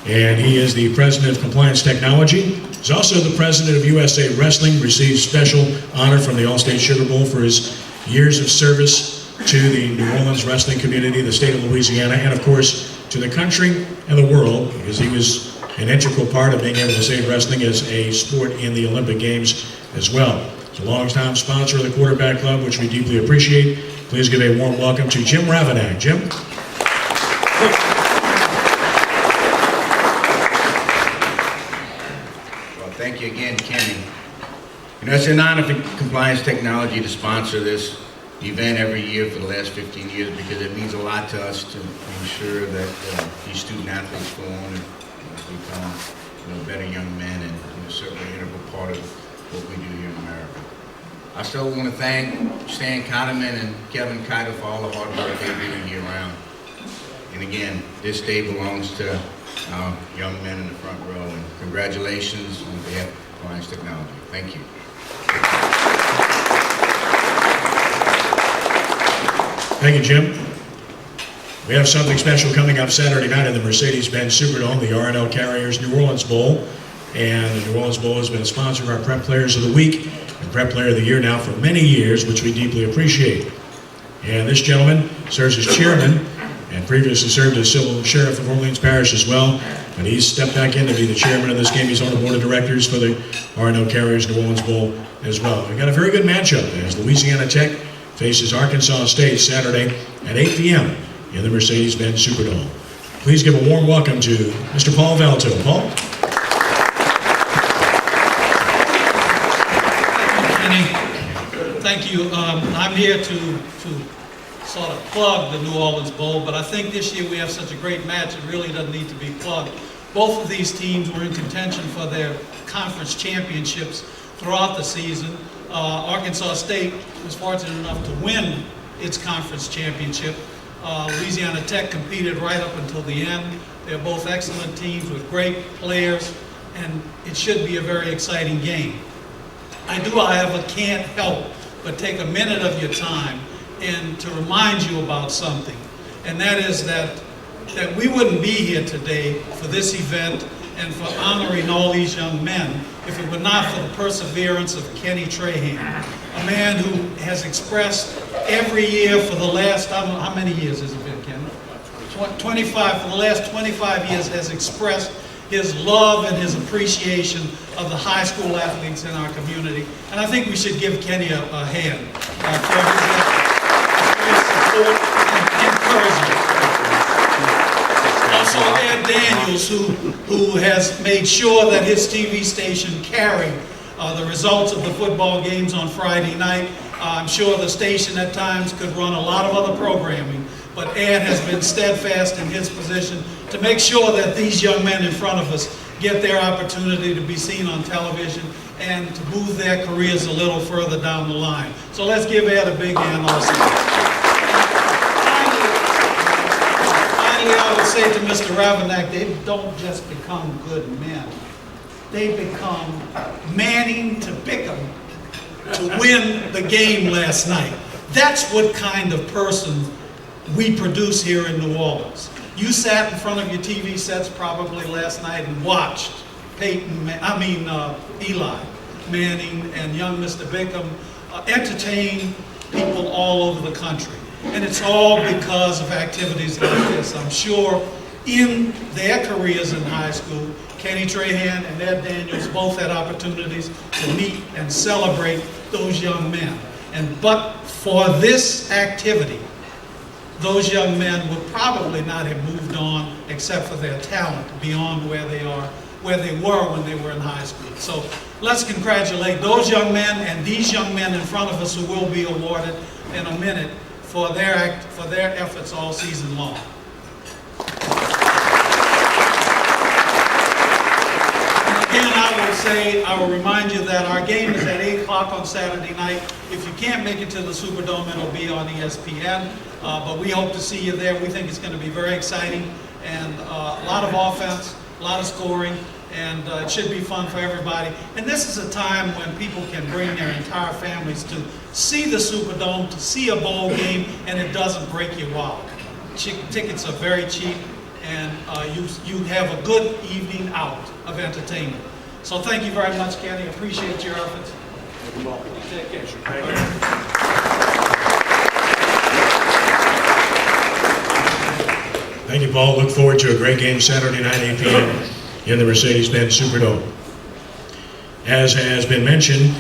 and he is the president of Compliance Technology. He's also the president of USA Wrestling, received special honor from the All-State Sugar Bowl for his years of service to the New Orleans wrestling community, the state of Louisiana, and of course to the country and the world, because he was an integral part of being able to save wrestling as a sport in the Olympic Games as well. He's a long-time sponsor of the Quarterback Club, which we deeply appreciate. Please give a warm welcome to Jim Ravannack. Jim? Well, thank you again, Kenny. You know, it's an honor for Compliance Technology to sponsor this event every year for the last 15 years, because it means a lot to us to ensure that these student athletes go on and become better young men, and certainly an integral part of what we do here in America. I still want to thank Stan Kahneman and Kevin Kiter for all the hard work they do year round. And again, this day belongs to our young men in the front row, and congratulations on behalf of Compliance Technology. Thank you. Thank you, Jim. We have something special coming up Saturday night in the Mercedes-Benz Superdome, the R&L Carriers New Orleans Bowl. And the New Orleans Bowl has been a sponsor of our Prep Players of the Week and Prep Player of the Year now for many years, which we deeply appreciate. And this gentleman serves as chairman and previously served as civil sheriff of Orleans Parish as well. And he's stepped back in to be the chairman of this game. He's on the board of directors for the R&L Carriers New Orleans Bowl as well. We've got a very good matchup as Louisiana Tech faces Arkansas State Saturday at 8 p.m. in the Mercedes-Benz Superdome. Please give a warm welcome to Mr. Paul Valteau. Paul? Thank you. I'm here to sort of plug the New Orleans Bowl, but I think this year we have such a great match, it really doesn't need to be plugged. Both of these teams were in contention for their conference championships throughout the season. Arkansas State was fortunate enough to win its conference championship. Louisiana Tech competed right up until the end. They're both excellent teams with great players, and it should be a very exciting game. I do, however, can't help but take a minute of your time and to remind you about something, and that is that we wouldn't be here today for this event and for honoring all these young men if it were not for the perseverance of Kenny Trahan, a man who has expressed every year for the last, I don't know, how many years has it been, Kenny? 25, for the last 25 years has expressed his love and his appreciation of the high school athletes in our community. And I think we should give Kenny a hand for his support and encouragement. Also, Ed Daniels, who has made sure that his TV station carried the results of the football games on Friday night. I'm sure the station at times could run a lot of other programming, but Ed has been steadfast in his position to make sure that these young men in front of us get their opportunity to be seen on television and to move their careers a little further down the line. So let's give Ed a big hand also. Finally, I would say to Mr. Ravannack, they don't just become good men. They become Manning to Bickham to win the game last night. That's what kind of person we produce here in New Orleans. You sat in front of your TV sets probably last night and watched Eli Manning and young Mr. Bickham entertain people all over the country. And it's all because of activities like this. I'm sure in their careers in high school, Kenny Trahan and Ed Daniels both had opportunities to meet and celebrate those young men. But for this activity, those young men would probably not have moved on except for their talent beyond where they were when they were in high school. So let's congratulate those young men and these young men in front of us who will be awarded in a minute for their efforts all season long. Again, I will remind you that our game is at 8 o'clock on Saturday night. If you can't make it to the Superdome, it'll be on ESPN. But we hope to see you there. We think it's going to be very exciting and a lot of offense, a lot of scoring, and it should be fun for everybody. And this is a time when people can bring their entire families to see the Superdome, to see a bowl game, and it doesn't break your wallet. Tickets are very cheap, and you have a good evening out of entertainment. So thank you very much, Kenny. Appreciate your efforts. You're welcome. Take care. Thank you. Thank you, Paul. Look forward to a great game Saturday night, 8 p.m. in the Mercedes-Benz Superdome. As has been mentioned,